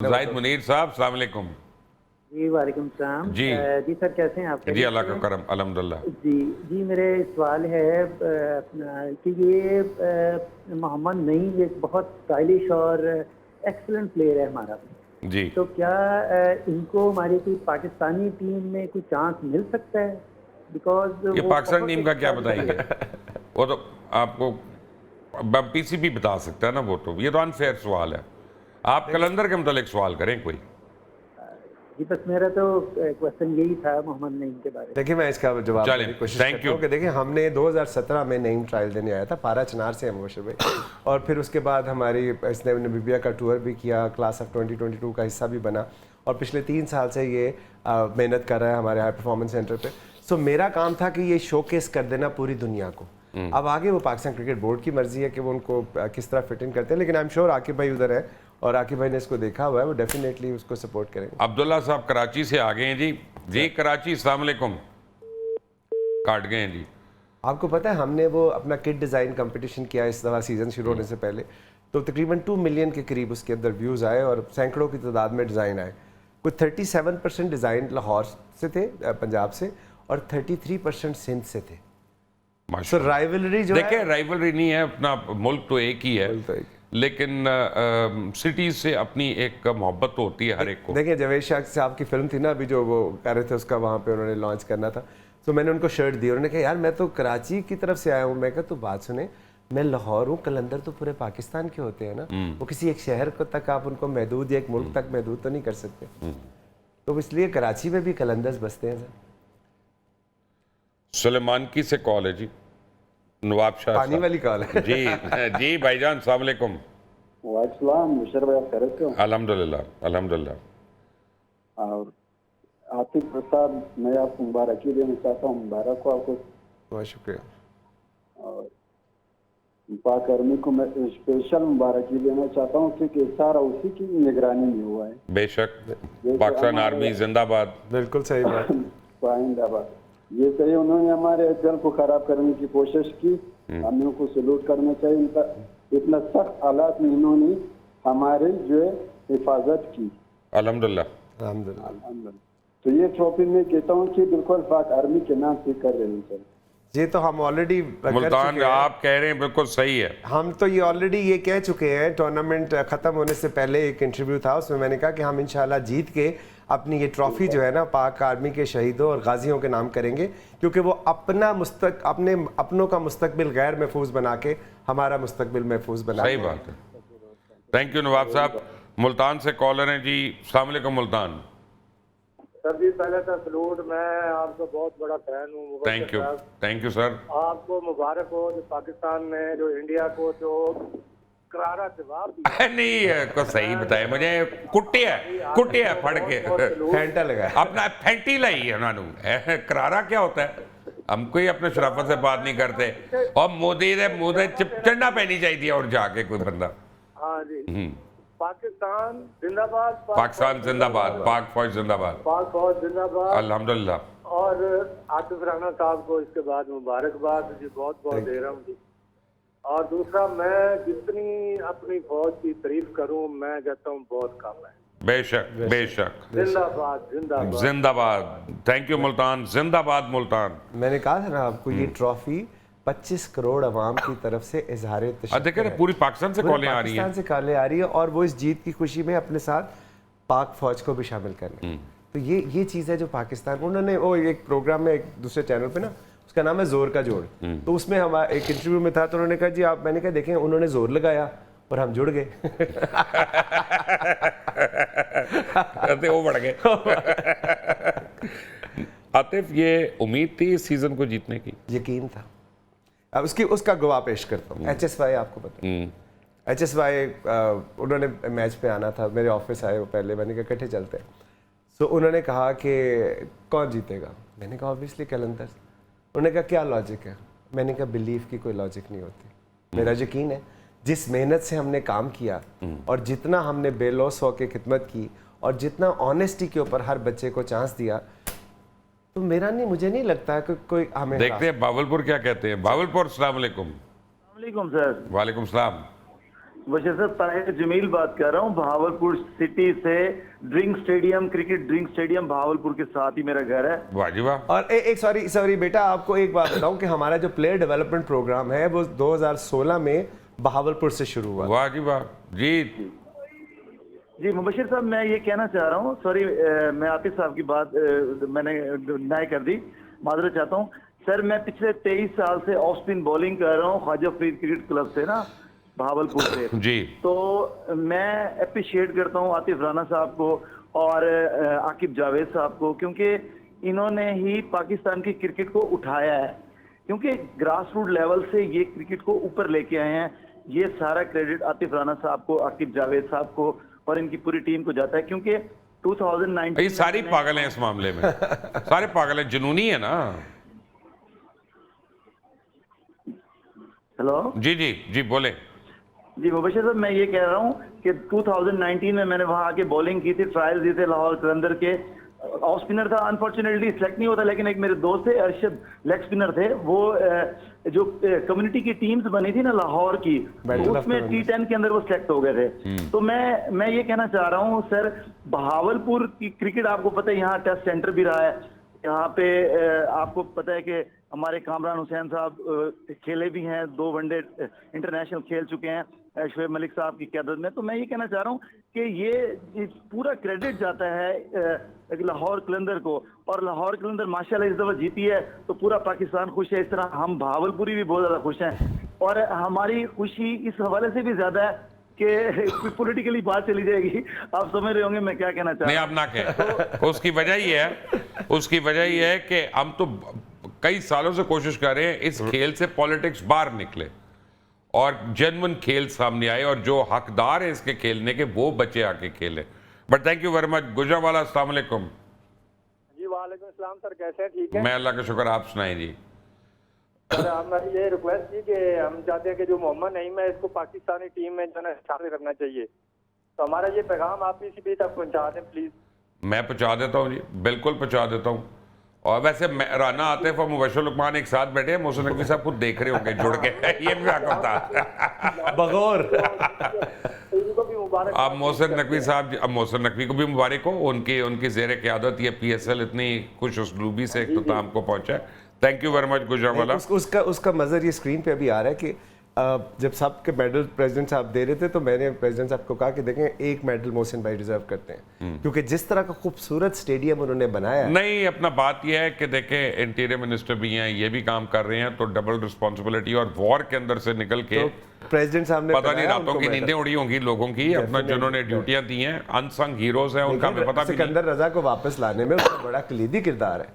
जाहिद मुनीर साहब, अस्सलाम वालेकुम। जी वालेकुम सलाम। जी जी सर, कैसे हैं आप? जी, अल्लाह का करम, अल्हम्दुलिल्लाह। जी जी, मेरे सवाल है अपना कि ये मोहम्मद नईम एक बहुत स्टाइलिश और एक्सीलेंट प्लेयर है हमारा। जी, तो क्या इनको हमारी कोई पाकिस्तानी टीम में कोई चांस मिल सकता है? बिकॉज ये वो पाकिस्तान बहुत टीम का क्या स्टाइलिश बताएंगे? वो तो आपको पीसीबी बता सकता है ना। वो तो ये तो अनफेयर सवाल है। आप कलंदर के मुतालिक सवाल करें कोई। जी, बस मेरा तो क्वेश्चन यही था मोहम्मद नईम के बारे में। देखिए, मैं इसका जवाब देने चलें, की कोशिश थैंक करता यू। हूँ कि देखिए, हमने 2017 में नईम ट्रायल देने आया था पारा चनार से, मुबशर भाई। और फिर उसके बाद हमारी इसने नमीबिया का टूर भी किया, क्लास ऑफ 2022 का हिस्सा भी बना, और पिछले 3 साल से ये मेहनत कर रहा है हमारे हाई परफॉर्मेंस सेंटर पे। सो मेरा काम था कि ये शोकेस कर देना पूरी दुनिया को। अब आगे वो पाकिस्तान क्रिकेट बोर्ड की मर्जी है कि वो उनको किस तरह फिट इन करते हैं, लेकिन आई एम श्योर आकिब भाई उधर है और आकिब भाई ने इसको देखा हुआ है, वो डेफिनेटली उसको सपोर्ट करेंगे। अब्दुल्ला साहब कराची से आ गए हैं जी। जी कराची, अस्सलाम वालेकुम। काट गए हैं जी। आपको पता है, हमने वो अपना किट डिज़ाइन कंपटीशन किया इस दफ़ा सीज़न शुरू होने से पहले, तो तकरीबन 2 मिलियन के करीब उसके अंदर व्यूज़ आए और सैकड़ों की तादाद में डिज़ाइन आए। कुछ 37% डिज़ाइन लाहौर से थे, पंजाब से, और 33% सिंध से थे। सो माशाल्लाह। राइवलरी जो देखिए, है, राइवलरी नहीं है, अपना मुल्क तो एक ही है, तो एक। लेकिन सिटीज से अपनी एक मोहब्बत तो होती है हर एक को। देखिए, जावेद शाह साहब की फिल्म थी ना अभी जो वो कह रहे थे, उसका वहाँ पे उन्होंने लॉन्च करना था, तो मैंने उनको शर्ट दी। उन्होंने कहा, यार मैं तो कराची की तरफ से आया हूँ। मैं कहा, तो बात सुने, मैं लाहौर हूँ, कलंदर तो पूरे पाकिस्तान के होते हैं ना, वो किसी एक शहर को तक आप उनको महदूद या एक मुल्क तक महदूद तो नहीं कर सकते। तो इसलिए कराची में भी कलंदर्स बसते हैं सर। सुलेमान की से कॉल है जी, नवाब शाह पानी साहब। वाली कॉल है। जी जी भाईजान, अस्सलाम वालेकुम। वालेकुम मुशर भाई, आप खैरियत से हो? अल्हम्दुलिल्लाह अल्हम्दुलिल्लाह। और आतिफ प्रसाद, मैं आपको मुबारकी देना चाहता हूँ। मुबारक हो आपको। बहुत शुक्रिया। और पाक आर्मी को मैं स्पेशल मुबारकी देना चाहता हूँ क्योंकि सारा उसी की निगरानी में हुआ है। बेशक, पाकिस्तान आर्मी जिंदाबाद। बिल्कुल सही बात। पाइंदाबाद, ये सही, उन्होंने हमारे दिल को खराब करने की कोशिश की। हमें उनको सैल्यूट करना चाहिए। इनका इतना सख्त हालात में इन्होंने हमारे जो है हिफाजत की। अल्हम्दुलिल्लाह। अल्हम्दुलिल्लाह। तो ये ट्रॉफी मैं कहता हूँ कि बिल्कुल पाक आर्मी के नाम से कर रहे हैं सर। ये तो हम ऑलरेडी मुल्तान आप कह रहे हैं बिल्कुल सही है। हम तो ये ऑलरेडी ये कह चुके हैं। टूर्नामेंट ख़त्म होने से पहले एक इंटरव्यू था, उसमें मैंने कहा कि हम इंशाल्लाह जीत के अपनी ये ट्रॉफ़ी जो है ना पाक आर्मी के शहीदों और गाजियों के नाम करेंगे, क्योंकि वो अपनों का मुस्तकबिल गैर महफूज बना के हमारा मुस्तकबिल महफूज बना। सही बात है। थैंक यू नवाब साहब। मुल्तान से कॉलर हैं जी, अस्सलाम वालेकुम मुल्तान। सर जी, पहले तो सलूट, मैं आपका बहुत बड़ा फैन हूँ। Thank you sir. आपको मुबारक हो जो पाकिस्तान ने जो इंडिया को जो करारा जवाब दिया। नहीं को सही बताए मुझे, कुटिया फड़ के फैंटा लगा अपना फैंटी लाई है उन्होंने। करारा क्या होता है? हम कोई अपने शराफत से बात नहीं करते। और मोदी दे मुंह से चंडा पैनी चाहिए और जाके कोई बंदा। हाँ जी, पाकिस्तान जिंदाबाद, पाकिस्तान जिंदाबाद, पाक फौज जिंदाबाद, पाक फौज जिंदाबाद। अल्हम्दुलिल्लाह। और आतिफ राना साहब को इसके बाद मुबारकबाद जी, बहुत बहुत दे रहा हूँ जी। और दूसरा, मैं जितनी अपनी फौज की तारीफ करूँ, मैं कहता हूँ बहुत कम है। बेशक बेशक। जिंदाबाद जिंदाबाद जिंदाबाद। थैंक यू मुल्तान, जिंदाबाद मुल्तान। मैंने कहा था ना आपको, ये ट्रॉफी 25 करोड़ अवाम की तरफ से इजहार देखिए ना, पूरी पाकिस्तान से कॉलें आ रही हैं। पाकिस्तान से कॉलें आ रही है, और वो इस जीत की खुशी में अपने साथ पाक फौज को भी शामिल कर रहे हैं। तो ये चीज़ है जो पाकिस्तान, उन्होंने वो एक प्रोग्राम में एक दूसरे चैनल पे ना, उसका नाम है जोर का जोड़, तो उसमें हम एक इंटरव्यू में था, तो उन्होंने कहा जी आप, मैंने कहा देखें, उन्होंने जोर लगाया और हम जुड़ गए। वो बढ़ गए। आतिफ, ये उम्मीद थी इस सीजन को जीतने की? यकीन था। अब उसका गवाह पेश करता हूँ। HSY आपको पता है, HSY उन्होंने मैच पे आना था, मेरे ऑफिस आए वो पहले, मैंने कहा इकट्ठे चलते हैं। सो उन्होंने कहा कि कौन जीतेगा, मैंने कहा ऑब्वियसली कलंदर। उन्होंने कहा क्या लॉजिक है, मैंने कहा बिलीफ की कोई लॉजिक नहीं होती, मेरा यकीन है जिस मेहनत से हमने काम किया और जितना हमने बेलौस होकर खिदमत की और जितना ऑनेस्टी के ऊपर हर बच्चे को चांस दिया, तो मुझे नहीं लगता कि कोई हमें। देखते हैं बावलपुर क्या कहते हैं। बावलपुर, अस्सलाम वालेकुम। वालेकुम सर। वालेकुम सलाम। बशीर साहब, ताहिर जमील बात कर रहा हूँ भावलपुर सिटी से। Drink stadium, cricket drink stadium Bahawalpur के साथ ही मेरा घर है। वाह जी वाह। और एक सॉरी बेटा, आपको एक बात बताऊं कि हमारा जो प्लेयर डेवलपमेंट प्रोग्राम है वो 2016 में बहावलपुर से शुरू हुआ। वाह जी वाह। जी जी मुबशिर साहब, मैं ये कहना चाह रहा हूँ, सॉरी मैं आतिफ साहब की बात मैंने डिनाई कर दी, माजरत चाहता हूँ सर। मैं पिछले 23 साल से ऑफ स्पिन बॉलिंग कर रहा हूँ ख्वाजा फरीद क्रिकेट क्लब से ना, भावलपुर से जी। तो मैं अप्रिशिएट करता हूँ आतिफ राना साहब को और आकिब जावेद साहब को, क्योंकि इन्होंने ही पाकिस्तान की क्रिकेट को उठाया है, क्योंकि ग्रास रूट लेवल से ये क्रिकेट को ऊपर लेके आए हैं। ये सारा क्रेडिट आतिफ राना साहब को, आकिब जावेद साहब को और इनकी पूरी टीम को जाता है, क्योंकि 2019 ये सारी पागल हैं इस मामले में, सारे पागल हैं, जुनूनी है ना। हेलो जी जी जी बोले। जी मुबशिर साहब, मैं ये कह रहा हूँ कि 2019 में मैंने वहाँ आके बॉलिंग की थी, ट्रायल दिए थे लाहौर कलंदर के। ऑफ स्पिनर था, अनफॉर्चुनेटली सिलेक्ट नहीं होता, लेकिन एक मेरे दोस्त थे अरशद, लेग स्पिनर थे वो। जो कम्युनिटी की टीम्स बनी थी ना लाहौर की, तो उसमें T10 के अंदर वो सिलेक्ट हो गए थे। तो मैं ये कहना चाह रहा हूँ सर, बहावलपुर की क्रिकेट आपको पता है यहाँ टेस्ट सेंटर भी रहा है। यहाँ पे आपको पता है कि हमारे कामरान हुसैन साहब खेले भी हैं, 2 वनडे इंटरनेशनल खेल चुके हैं शोएब मलिक साहब की क़यादत में। तो मैं ये कहना चाह रहा हूँ कि ये पूरा क्रेडिट जाता है लाहौर कलंदर को, और लाहौर कलंदर माशाल्लाह इस दफ़ा जीती है तो पूरा पाकिस्तान खुश है। इस तरह हम भावलपुरी भी बहुत ज़्यादा खुश हैं, और हमारी खुशी इस हवाले से भी ज़्यादा है कि पॉलिटिकली बात चली जाएगी, आप समझ रहे होंगे मैं क्या कहना चाह रहा हूँ। नहीं, आप ना कहें। उसकी वजह ये है कि हम तो कई सालों से कोशिश कर रहे हैं इस खेल से पॉलिटिक्स बाहर निकले और जेन्युइन खेल सामने आए, और जो हकदार है इसके खेलने के वो बच्चे आके खेले। But thank you very much. Gujranwala, अस्सलाम वालेकुम। जी वालेकुम सलाम सर, कैसे हैं? ठीक है मैं अल्लाह का शुक्र, आप सुनाएं जी। सर, हमारी ये रिक्वेस्ट थी कि हम चाहते हैं कि जो मोहम्मद नईम है इसको पाकिस्तानी टीम में जो है शामिल करना चाहिए, तो हमारा ये पैगाम आप इसी भी तक पहुंचा दें प्लीज। मैं पहुंचा देता हूँ जी, बिल्कुल पहुंचा देता हूँ। और वैसे राना आतिफ और मुबशिर लुकमान एक साथ बैठे हैं, मोहसिन नकवी साहब खुद देख रहे होंगे जुड़ के। ये भी वाकफ था बगौर। इनको भी मुबारक। अब मोहसिन नकवी साहब, अब मोहसिन नकवी को भी मुबारक हो, उनकी ज़ेर क़यादत ये PSL इतनी खुश उसलूबी से इख्तिताम को पहुंचा है। Thank you very much Gujranwala. उसका मज़र ये स्क्रीन पे अभी आ रहा है कि जब सबके मेडल प्रेसिडेंट साहब दे रहे थे तो मैंने प्रेसिडेंट साहब को कहा कि देखें एक मेडल मोहसिन भाई डिजर्व करते हैं, क्योंकि जिस तरह का खूबसूरत स्टेडियम उन्होंने बनाया है। नहीं, अपना बात यह है कि देखें इंटीरियर मिनिस्टर भी हैं, ये भी काम कर रहे हैं, तो डबल रिस्पॉन्सिबिलिटी, और वॉर के अंदर से निकल के तो प्रेसिडेंट साहब ने पता नहीं रातों की नींदें उड़ी होंगी लोगों की, अपना जिन्होंने ड्यूटियां दी हैं, अनसंग हीरोज हैं, उनका हमें पता भी नहीं। सिकंदर रजा को वापस लाने में उसका बड़ा कलीदी किरदार है।